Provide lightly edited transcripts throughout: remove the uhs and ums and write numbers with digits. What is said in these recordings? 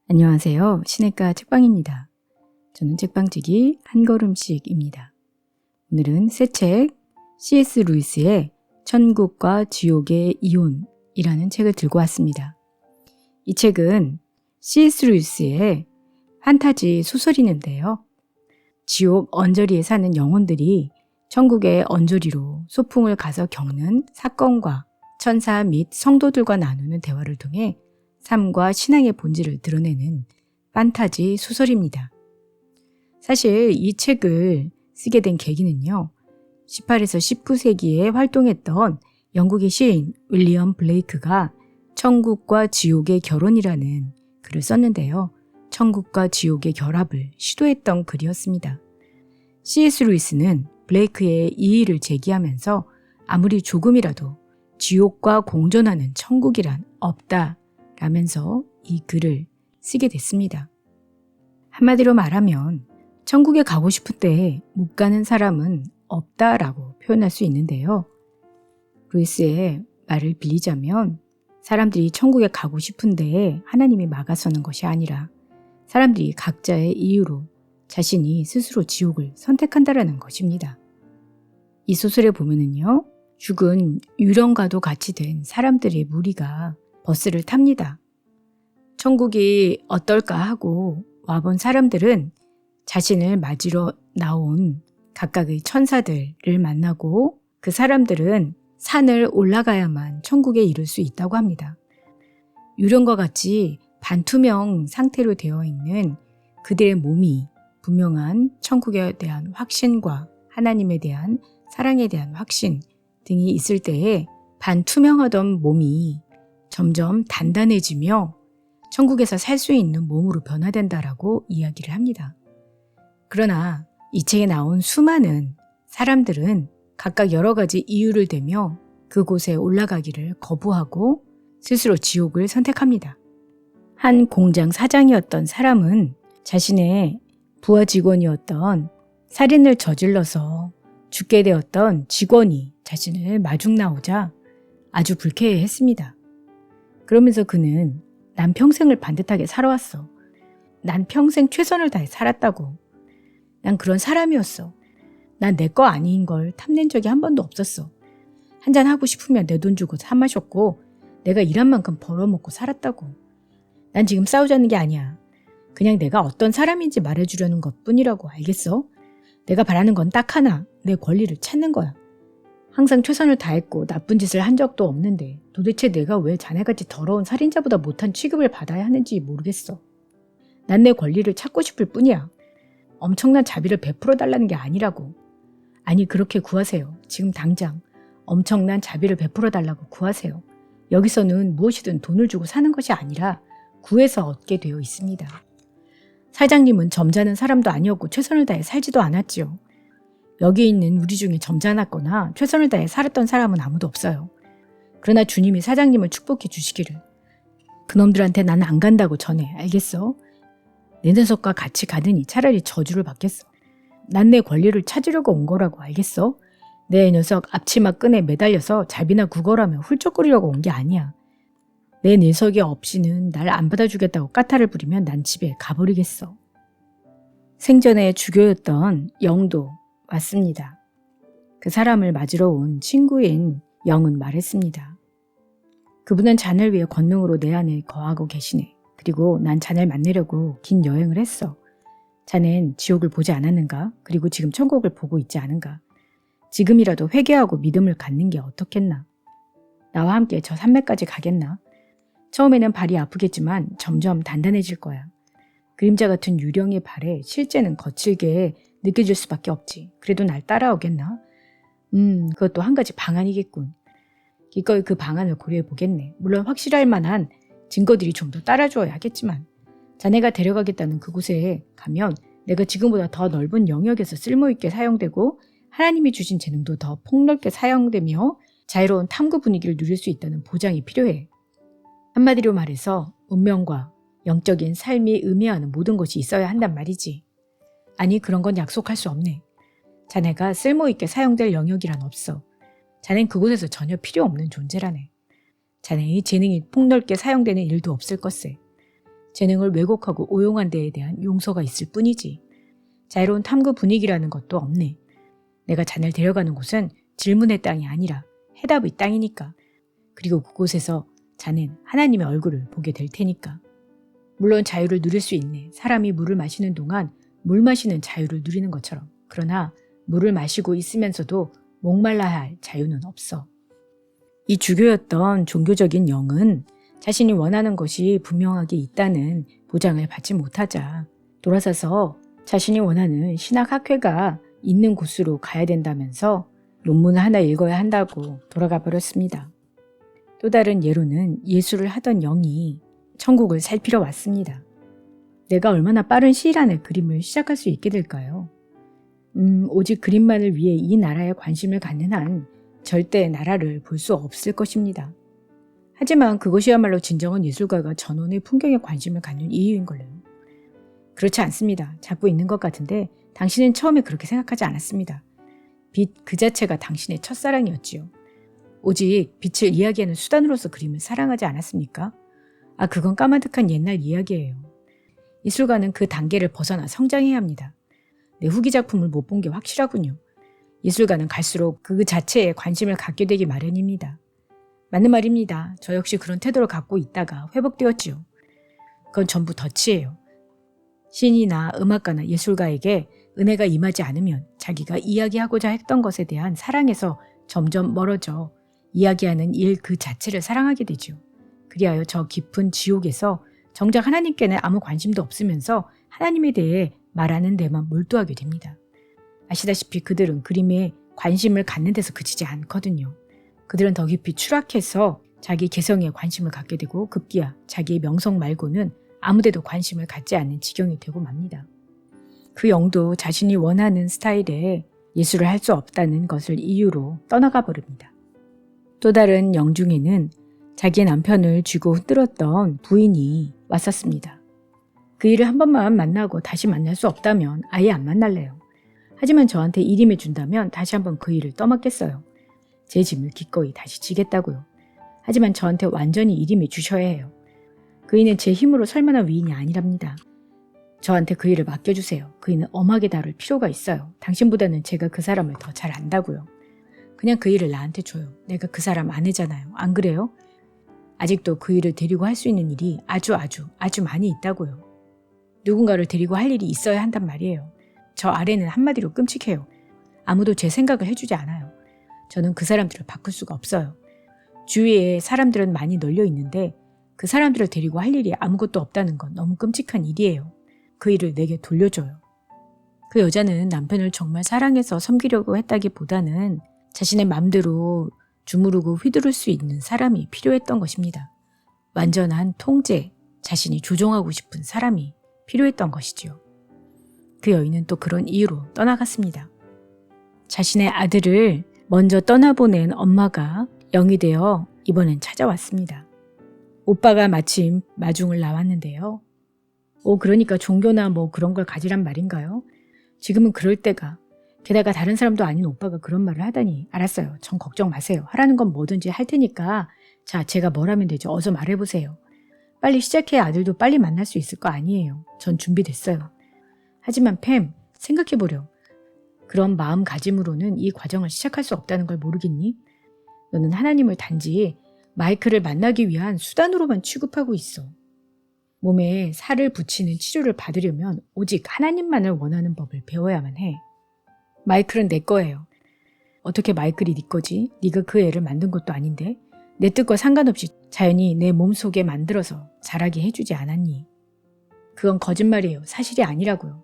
안녕하세요. 시내가 책방입니다. 저는 책방지기 한 걸음씩입니다. 오늘은 새 책 C.S. 루이스의 천국과 지옥의 이혼이라는 책을 들고 왔습니다. 이 책은 C.S. 루이스의 판타지 소설이는데요. 지옥 언저리에 사는 영혼들이 천국의 언저리로 소풍을 가서 겪는 사건과 천사 및 성도들과 나누는 대화를 통해 삶과 신앙의 본질을 드러내는 판타지 소설입니다. 사실 이 책을 쓰게 된 계기는요. 18에서 19세기에 활동했던 영국의 시인 윌리엄 블레이크가 천국과 지옥의 결혼이라는 글을 썼는데요. 천국과 지옥의 결합을 시도했던 글이었습니다. C.S. 루이스는 블레이크의 이의를 제기하면서 아무리 조금이라도 지옥과 공존하는 천국이란 없다 라면서 이 글을 쓰게 됐습니다. 한마디로 말하면 천국에 가고 싶은데 못 가는 사람은 없다라고 표현할 수 있는데요. 루이스의 말을 빌리자면 사람들이 천국에 가고 싶은데 하나님이 막아서는 것이 아니라 사람들이 각자의 이유로 자신이 스스로 지옥을 선택한다라는 것입니다. 이 소설에 보면은요. 죽은 유령과도 같이 된 사람들의 무리가 버스를 탑니다. 천국이 어떨까 하고 와본 사람들은 자신을 맞으러 나온 각각의 천사들을 만나고 그 사람들은 산을 올라가야만 천국에 이를 수 있다고 합니다. 유령과 같이 반투명 상태로 되어 있는 그들의 몸이 분명한 천국에 대한 확신과 하나님에 대한 사랑에 대한 확신 등이 있을 때에 반투명하던 몸이 점점 단단해지며 천국에서 살 수 있는 몸으로 변화된다라고 이야기를 합니다. 그러나 이 책에 나온 수많은 사람들은 각각 여러 가지 이유를 대며 그곳에 올라가기를 거부하고 스스로 지옥을 선택합니다. 한 공장 사장이었던 사람은 자신의 부하 직원이었던 살인을 저질러서 죽게 되었던 직원이 자신을 마중 나오자 아주 불쾌해했습니다. 그러면서 그는 난 평생을 반듯하게 살아왔어. 난 평생 최선을 다해 살았다고. 난 그런 사람이었어. 난 내 거 아닌 걸 탐낸 적이 한 번도 없었어. 한잔 하고 싶으면 내 돈 주고 사 마셨고 내가 일한 만큼 벌어먹고 살았다고. 난 지금 싸우자는 게 아니야. 그냥 내가 어떤 사람인지 말해주려는 것뿐이라고. 알겠어? 내가 바라는 건 딱 하나. 내 권리를 찾는 거야. 항상 최선을 다했고 나쁜 짓을 한 적도 없는데 도대체 내가 왜 자네같이 더러운 살인자보다 못한 취급을 받아야 하는지 모르겠어. 난 내 권리를 찾고 싶을 뿐이야. 엄청난 자비를 베풀어 달라는 게 아니라고. 아니 그렇게 구하세요. 지금 당장 엄청난 자비를 베풀어 달라고 구하세요. 여기서는 무엇이든 돈을 주고 사는 것이 아니라 구해서 얻게 되어 있습니다. 사장님은 점잖은 사람도 아니었고 최선을 다해 살지도 않았지요. 여기 있는 우리 중에 점잖았거나 최선을 다해 살았던 사람은 아무도 없어요. 그러나 주님이 사장님을 축복해 주시기를 그놈들한테 나는 안 간다고 전해. 알겠어? 내 녀석과 같이 가느니 차라리 저주를 받겠어. 난 내 권리를 찾으려고 온 거라고. 알겠어? 내 녀석 앞치마 끈에 매달려서 잡이나 구걸하며 훌쩍거리려고 온 게 아니야. 내 녀석이 없이는 날 안 받아주겠다고 까탈을 부리면 난 집에 가버리겠어. 생전에 주교였던 영도 왔습니다. 그 사람을 맞으러 온 친구인 영은 말했습니다. 그분은 잔을 위해 권능으로 내 안에 거하고 계시네. 그리고 난 잔을 만나려고 긴 여행을 했어. 자넨 지옥을 보지 않았는가? 그리고 지금 천국을 보고 있지 않은가? 지금이라도 회개하고 믿음을 갖는 게 어떻겠나? 나와 함께 저 산맥까지 가겠나? 처음에는 발이 아프겠지만 점점 단단해질 거야. 그림자 같은 유령의 발에 실제는 거칠게 느껴질 수밖에 없지. 그래도 날 따라오겠나? 그것도 한 가지 방안이겠군. 기꺼이 그 방안을 고려해 보겠네. 물론 확실할 만한 증거들이 좀 더 따라주어야 하겠지만 자네가 데려가겠다는 그곳에 가면 내가 지금보다 더 넓은 영역에서 쓸모있게 사용되고 하나님이 주신 재능도 더 폭넓게 사용되며 자유로운 탐구 분위기를 누릴 수 있다는 보장이 필요해. 한마디로 말해서 운명과 영적인 삶이 의미하는 모든 것이 있어야 한단 말이지. 아니 그런 건 약속할 수 없네. 자네가 쓸모있게 사용될 영역이란 없어. 자넨 그곳에서 전혀 필요 없는 존재라네. 자네의 재능이 폭넓게 사용되는 일도 없을 것세. 재능을 왜곡하고 오용한 데에 대한 용서가 있을 뿐이지. 자유로운 탐구 분위기라는 것도 없네. 내가 자네를 데려가는 곳은 질문의 땅이 아니라 해답의 땅이니까. 그리고 그곳에서 자넨 하나님의 얼굴을 보게 될 테니까. 물론 자유를 누릴 수 있네. 사람이 물을 마시는 동안 물 마시는 자유를 누리는 것처럼. 그러나 물을 마시고 있으면서도 목말라야 할 자유는 없어. 이 주교였던 종교적인 영은 자신이 원하는 것이 분명하게 있다는 보장을 받지 못하자 돌아서서 자신이 원하는 신학학회가 있는 곳으로 가야 된다면서 논문을 하나 읽어야 한다고 돌아가 버렸습니다. 또 다른 예로는 예술을 하던 영이 천국을 살피러 왔습니다. 내가 얼마나 빠른 시일 안에 그림을 시작할 수 있게 될까요? 오직 그림만을 위해 이 나라에 관심을 갖는 한 절대 나라를 볼 수 없을 것입니다. 하지만 그것이야말로 진정한 예술가가 전원의 풍경에 관심을 갖는 이유인걸요. 그렇지 않습니다. 잡고 있는 것 같은데 당신은 처음에 그렇게 생각하지 않았습니다. 빛 그 자체가 당신의 첫사랑이었지요. 오직 빛을 이야기하는 수단으로서 그림을 사랑하지 않았습니까? 그건 까마득한 옛날 이야기예요. 예술가는 그 단계를 벗어나 성장해야 합니다. 내 후기 작품을 못 본 게 확실하군요. 예술가는 갈수록 그 자체에 관심을 갖게 되기 마련입니다. 맞는 말입니다. 저 역시 그런 태도를 갖고 있다가 회복되었지요. 그건 전부 덫이에요. 시인이나 음악가나 예술가에게 은혜가 임하지 않으면 자기가 이야기하고자 했던 것에 대한 사랑에서 점점 멀어져 이야기하는 일 그 자체를 사랑하게 되죠. 그리하여 저 깊은 지옥에서 정작 하나님께는 아무 관심도 없으면서 하나님에 대해 말하는 데만 몰두하게 됩니다. 아시다시피 그들은 그림에 관심을 갖는 데서 그치지 않거든요. 그들은 더 깊이 추락해서 자기 개성에 관심을 갖게 되고 급기야 자기의 명성 말고는 아무데도 관심을 갖지 않는 지경이 되고 맙니다. 그 영도 자신이 원하는 스타일의 예술을 할 수 없다는 것을 이유로 떠나가 버립니다. 또 다른 영 중에는 자기의 남편을 쥐고 흔들었던 부인이 왔었습니다. 그 일을 한 번만 만나고 다시 만날 수 없다면 아예 안 만날래요. 하지만 저한테 일임해 준다면 다시 한번 그 일을 떠맡겠어요. 제 짐을 기꺼이 다시 지겠다고요. 하지만 저한테 완전히 일임해 주셔야 해요. 그이는 제 힘으로 설 만한 위인이 아니랍니다. 저한테 그 일을 맡겨주세요. 그이는 엄하게 다룰 필요가 있어요. 당신보다는 제가 그 사람을 더 잘 안다고요. 그냥 그 일을 나한테 줘요. 내가 그 사람 아내잖아요. 안 그래요? 아직도 그 일을 데리고 할 수 있는 일이 아주 많이 있다고요. 누군가를 데리고 할 일이 있어야 한단 말이에요. 저 아래는 한마디로 끔찍해요. 아무도 제 생각을 해주지 않아요. 저는 그 사람들을 바꿀 수가 없어요. 주위에 사람들은 많이 널려 있는데 그 사람들을 데리고 할 일이 아무것도 없다는 건 너무 끔찍한 일이에요. 그 일을 내게 돌려줘요. 그 여자는 남편을 정말 사랑해서 섬기려고 했다기보다는 자신의 마음대로 주무르고 휘두를 수 있는 사람이 필요했던 것입니다. 완전한 통제, 자신이 조종하고 싶은 사람이 필요했던 것이지요. 그 여인은 또 그런 이유로 떠나갔습니다. 자신의 아들을 먼저 떠나보낸 엄마가 영이 되어 이번엔 찾아왔습니다. 오빠가 마침 마중을 나왔는데요. 그러니까 종교나 그런 걸 가지란 말인가요? 지금은 그럴 때가. 게다가 다른 사람도 아닌 오빠가 그런 말을 하다니. 알았어요. 전 걱정 마세요. 하라는 건 뭐든지 할 테니까. 자, 제가 뭘 하면 되죠? 어서 말해보세요. 빨리 시작해야 아들도 빨리 만날 수 있을 거 아니에요. 전 준비됐어요. 하지만 팸, 생각해보렴. 그런 마음가짐으로는 이 과정을 시작할 수 없다는 걸 모르겠니? 너는 하나님을 단지 마이클을 만나기 위한 수단으로만 취급하고 있어. 몸에 살을 붙이는 치료를 받으려면 오직 하나님만을 원하는 법을 배워야만 해. 마이클은 내 거예요. 어떻게 마이클이 네 거지? 네가 그 애를 만든 것도 아닌데? 내 뜻과 상관없이 자연히 내 몸속에 만들어서 자라게 해주지 않았니? 그건 거짓말이에요. 사실이 아니라고요.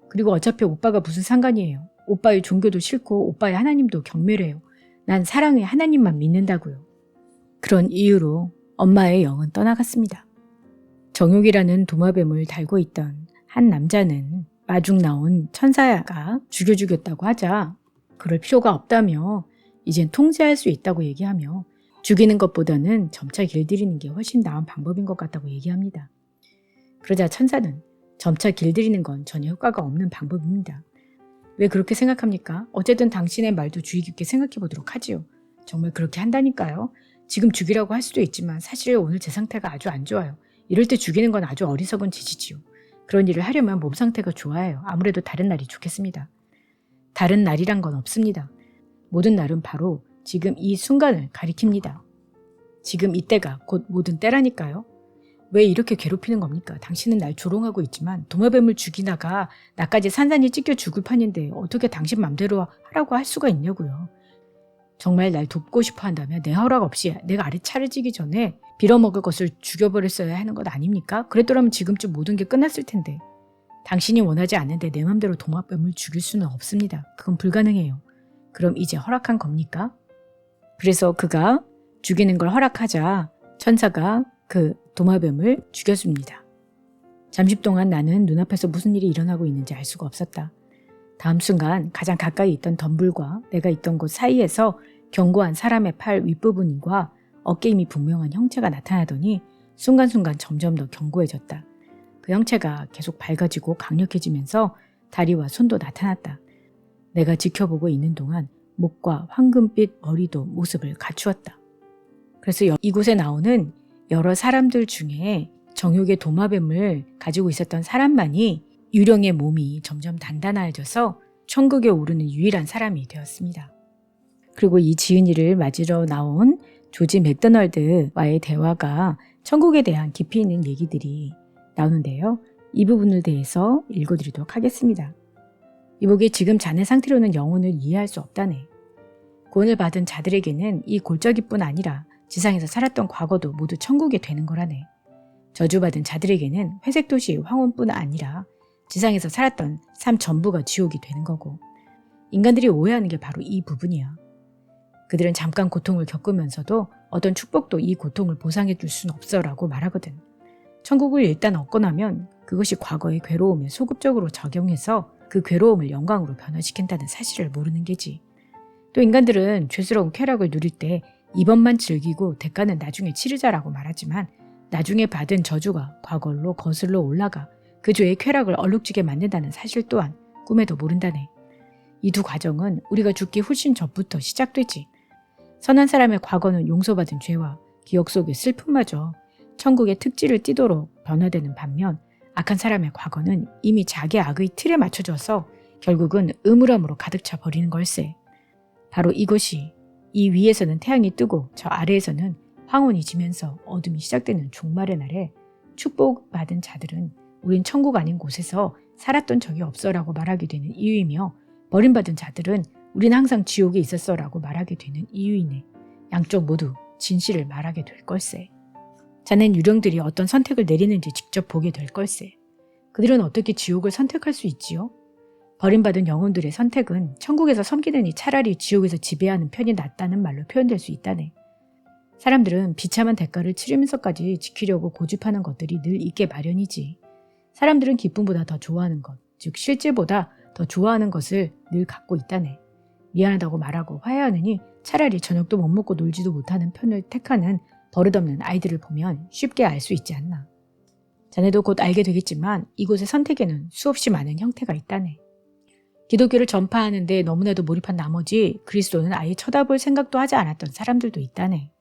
그리고 어차피 오빠가 무슨 상관이에요. 오빠의 종교도 싫고 오빠의 하나님도 경멸해요. 난 사랑의 하나님만 믿는다고요. 그런 이유로 엄마의 영은 떠나갔습니다. 정욕이라는 도마뱀을 달고 있던 한 남자는 마중 나온 천사가 죽였다고 하자 그럴 필요가 없다며 이젠 통제할 수 있다고 얘기하며 죽이는 것보다는 점차 길들이는 게 훨씬 나은 방법인 것 같다고 얘기합니다. 그러자 천사는 점차 길들이는 건 전혀 효과가 없는 방법입니다. 왜 그렇게 생각합니까? 어쨌든 당신의 말도 주의 깊게 생각해 보도록 하지요. 정말 그렇게 한다니까요. 지금 죽이라고 할 수도 있지만 사실 오늘 제 상태가 아주 안 좋아요. 이럴 때 죽이는 건 아주 어리석은 짓이지요. 그런 일을 하려면 몸 상태가 좋아야 해요. 아무래도 다른 날이 좋겠습니다. 다른 날이란 건 없습니다. 모든 날은 바로 지금 이 순간을 가리킵니다. 지금 이때가 곧 모든 때라니까요. 왜 이렇게 괴롭히는 겁니까? 당신은 날 조롱하고 있지만 도마뱀을 죽이다가 나까지 산산이 찢겨 죽을 판인데 어떻게 당신 맘대로 하라고 할 수가 있냐고요. 정말 날 돕고 싶어 한다면 내 허락 없이 내가 아래 차려지기 전에 빌어먹을 것을 죽여버렸어야 하는 것 아닙니까? 그랬더라면 지금쯤 모든 게 끝났을 텐데. 당신이 원하지 않는데 내 맘대로 도마뱀을 죽일 수는 없습니다. 그건 불가능해요. 그럼 이제 허락한 겁니까? 그래서 그가 죽이는 걸 허락하자 천사가 그 도마뱀을 죽였습니다. 잠시 동안 나는 눈앞에서 무슨 일이 일어나고 있는지 알 수가 없었다. 다음 순간 가장 가까이 있던 덤불과 내가 있던 곳 사이에서 견고한 사람의 팔 윗부분과 어깨 힘이 분명한 형체가 나타나더니 순간순간 점점 더 견고해졌다. 그 형체가 계속 밝아지고 강력해지면서 다리와 손도 나타났다. 내가 지켜보고 있는 동안 목과 황금빛 머리도 모습을 갖추었다. 그래서 이곳에 나오는 여러 사람들 중에 정욕의 도마뱀을 가지고 있었던 사람만이 유령의 몸이 점점 단단해져서 천국에 오르는 유일한 사람이 되었습니다. 그리고 이 지은이를 맞으러 나온 조지 맥도널드와의 대화가 천국에 대한 깊이 있는 얘기들이 나오는데요. 이 부분을 대해서 읽어드리도록 하겠습니다. 이복이 지금 자네 상태로는 영혼을 이해할 수 없다네. 구원을 받은 자들에게는 이 골짜기뿐 아니라 지상에서 살았던 과거도 모두 천국이 되는 거라네. 저주받은 자들에게는 회색 도시의 황혼뿐 아니라 지상에서 살았던 삶 전부가 지옥이 되는 거고, 인간들이 오해하는 게 바로 이 부분이야. 그들은 잠깐 고통을 겪으면서도 어떤 축복도 이 고통을 보상해 줄 수는 없어라고 말하거든. 천국을 일단 얻고 나면 그것이 과거의 괴로움에 소급적으로 적용해서 그 괴로움을 영광으로 변화시킨다는 사실을 모르는 게지. 또 인간들은 죄스러운 쾌락을 누릴 때 이번만 즐기고 대가는 나중에 치르자라고 말하지만 나중에 받은 저주가 과거로 거슬러 올라가 그 죄의 쾌락을 얼룩지게 만든다는 사실 또한 꿈에도 모른다네. 이 두 과정은 우리가 죽기 훨씬 전부터 시작되지. 선한 사람의 과거는 용서받은 죄와 기억 속의 슬픔마저 천국의 특질을 띠도록 변화되는 반면 악한 사람의 과거는 이미 자기 악의 틀에 맞춰져서 결국은 음울함으로 가득 차 버리는 걸세. 바로 이것이 이 위에서는 태양이 뜨고 저 아래에서는 황혼이 지면서 어둠이 시작되는 종말의 날에 축복받은 자들은 우린 천국 아닌 곳에서 살았던 적이 없어라고 말하게 되는 이유이며 버림받은 자들은 우린 항상 지옥에 있었어라고 말하게 되는 이유이네. 양쪽 모두 진실을 말하게 될 걸세. 자넨 유령들이 어떤 선택을 내리는지 직접 보게 될 걸세. 그들은 어떻게 지옥을 선택할 수 있지요? 버림받은 영혼들의 선택은 천국에서 섬기느니 차라리 지옥에서 지배하는 편이 낫다는 말로 표현될 수 있다네. 사람들은 비참한 대가를 치르면서까지 지키려고 고집하는 것들이 늘 있게 마련이지. 사람들은 기쁨보다 더 좋아하는 것, 즉 실제보다 더 좋아하는 것을 늘 갖고 있다네. 미안하다고 말하고 화해하느니 차라리 저녁도 못 먹고 놀지도 못하는 편을 택하는 버릇없는 아이들을 보면 쉽게 알 수 있지 않나. 자네도 곧 알게 되겠지만 이곳의 선택에는 수없이 많은 형태가 있다네. 기독교를 전파하는데 너무나도 몰입한 나머지 그리스도는 아예 쳐다볼 생각도 하지 않았던 사람들도 있다네.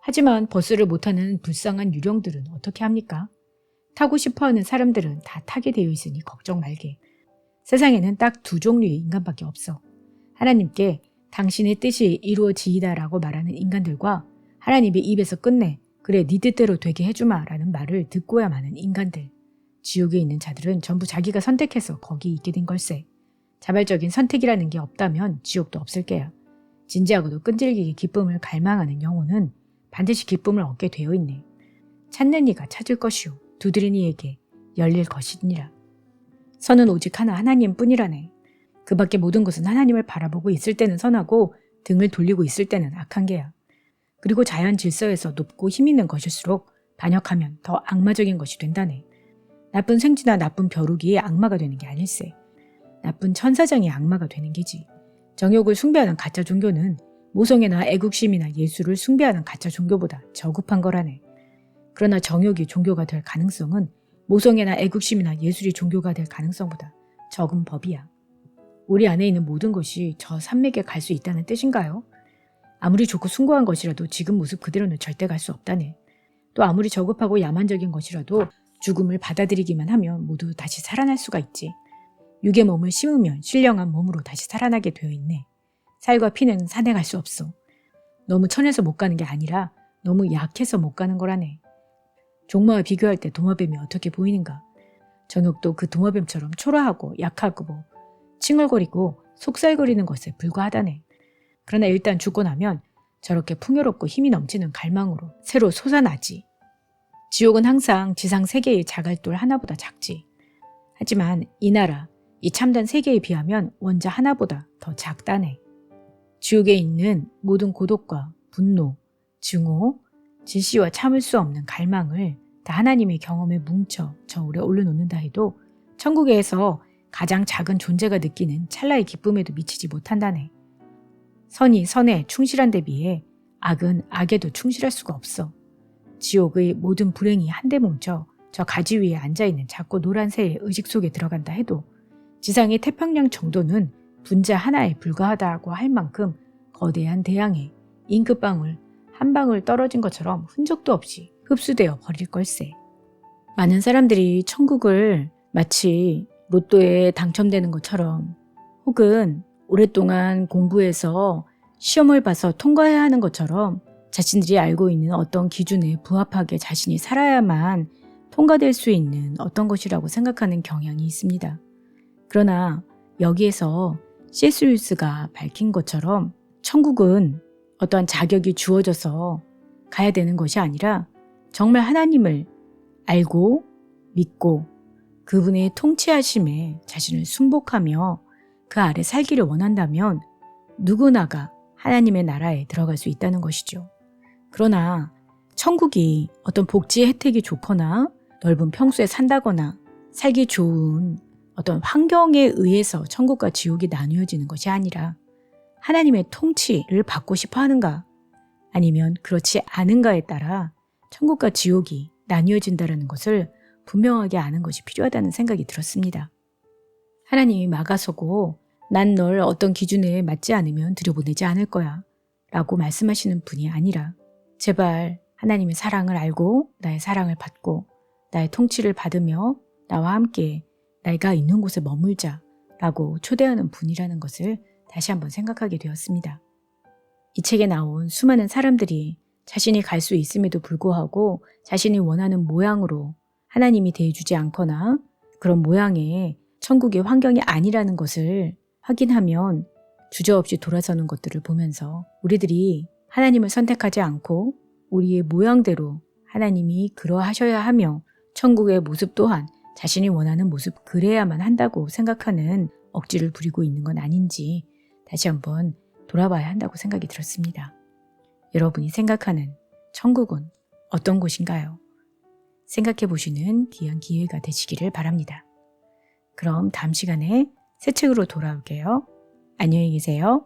하지만 버스를 못타는 불쌍한 유령들은 어떻게 합니까? 타고 싶어하는 사람들은 다 타게 되어 있으니 걱정 말게. 세상에는 딱 두 종류의 인간밖에 없어. 하나님께 당신의 뜻이 이루어지이다라고 말하는 인간들과 하나님의 입에서 끝내 그래 네 뜻대로 되게 해주마 라는 말을 듣고야 마는 인간들. 지옥에 있는 자들은 전부 자기가 선택해서 거기 있게 된 걸세. 자발적인 선택이라는 게 없다면 지옥도 없을 게야. 진지하고도 끈질기게 기쁨을 갈망하는 영혼은 반드시 기쁨을 얻게 되어 있네. 찾는 이가 찾을 것이요 두드리는 이에게 열릴 것이니라. 선은 오직 하나님뿐이라네. 그 밖에 모든 것은 하나님을 바라보고 있을 때는 선하고 등을 돌리고 있을 때는 악한 게야. 그리고 자연 질서에서 높고 힘있는 것일수록 반역하면 더 악마적인 것이 된다네. 나쁜 생쥐나 나쁜 벼룩이 악마가 되는 게 아닐세. 나쁜 천사장이 악마가 되는 게지. 정욕을 숭배하는 가짜 종교는 모성애나 애국심이나 예술을 숭배하는 가짜 종교보다 저급한 거라네. 그러나 정욕이 종교가 될 가능성은 모성애나 애국심이나 예술이 종교가 될 가능성보다 적은 법이야. 우리 안에 있는 모든 것이 저 산맥에 갈 수 있다는 뜻인가요? 아무리 좋고 숭고한 것이라도 지금 모습 그대로는 절대 갈 수 없다네. 또 아무리 저급하고 야만적인 것이라도 죽음을 받아들이기만 하면 모두 다시 살아날 수가 있지. 육의 몸을 심으면 신령한 몸으로 다시 살아나게 되어 있네. 살과 피는 산에 갈 수 없어. 너무 천해서 못 가는 게 아니라 너무 약해서 못 가는 거라네. 종마와 비교할 때 도마뱀이 어떻게 보이는가? 정욕도 그 도마뱀처럼 초라하고 약하고 칭얼거리고 속살거리는 것에 불과하다네. 그러나 일단 죽고 나면 저렇게 풍요롭고 힘이 넘치는 갈망으로 새로 솟아나지. 지옥은 항상 지상 세계의 자갈돌 하나보다 작지. 하지만 이 나라, 이 참된 세계에 비하면 원자 하나보다 더 작다네. 지옥에 있는 모든 고독과 분노, 증오, 질시와 참을 수 없는 갈망을 다 하나님의 경험에 뭉쳐 저울에 올려놓는다 해도 천국에서 가장 작은 존재가 느끼는 찰나의 기쁨에도 미치지 못한다네. 선이 선에 충실한 데 비해 악은 악에도 충실할 수가 없어. 지옥의 모든 불행이 한데 뭉쳐 저 가지 위에 앉아있는 작고 노란 새의 의식 속에 들어간다 해도 지상의 태평양 정도는 분자 하나에 불과하다고 할 만큼 거대한 대양에 잉크방울 한 방울 떨어진 것처럼 흔적도 없이 흡수되어 버릴 걸세. 많은 사람들이 천국을 마치 로또에 당첨되는 것처럼 혹은 오랫동안 공부해서 시험을 봐서 통과해야 하는 것처럼 자신들이 알고 있는 어떤 기준에 부합하게 자신이 살아야만 통과될 수 있는 어떤 것이라고 생각하는 경향이 있습니다. 그러나 여기에서 C.S. 루이스가 밝힌 것처럼 천국은 어떠한 자격이 주어져서 가야 되는 것이 아니라 정말 하나님을 알고 믿고 그분의 통치하심에 자신을 순복하며 그 아래 살기를 원한다면 누구나가 하나님의 나라에 들어갈 수 있다는 것이죠. 그러나 천국이 어떤 복지의 혜택이 좋거나 넓은 평수에 산다거나 살기 좋은 어떤 환경에 의해서 천국과 지옥이 나누어지는 것이 아니라 하나님의 통치를 받고 싶어 하는가 아니면 그렇지 않은가에 따라 천국과 지옥이 나뉘어진다는 것을 분명하게 아는 것이 필요하다는 생각이 들었습니다. 하나님이 막아서고 난 널 어떤 기준에 맞지 않으면 들여보내지 않을 거야 라고 말씀하시는 분이 아니라 제발 하나님의 사랑을 알고 나의 사랑을 받고 나의 통치를 받으며 나와 함께 내가 있는 곳에 머물자 라고 초대하는 분이라는 것을 다시 한번 생각하게 되었습니다. 이 책에 나온 수많은 사람들이 자신이 갈 수 있음에도 불구하고 자신이 원하는 모양으로 하나님이 대해주지 않거나 그런 모양의 천국의 환경이 아니라는 것을 확인하면 주저없이 돌아서는 것들을 보면서 우리들이 하나님을 선택하지 않고 우리의 모양대로 하나님이 그러하셔야 하며 천국의 모습 또한 자신이 원하는 모습 그래야만 한다고 생각하는 억지를 부리고 있는 건 아닌지 다시 한번 돌아봐야 한다고 생각이 들었습니다. 여러분이 생각하는 천국은 어떤 곳인가요? 생각해 보시는 귀한 기회가 되시기를 바랍니다. 그럼 다음 시간에 새 책으로 돌아올게요. 안녕히 계세요.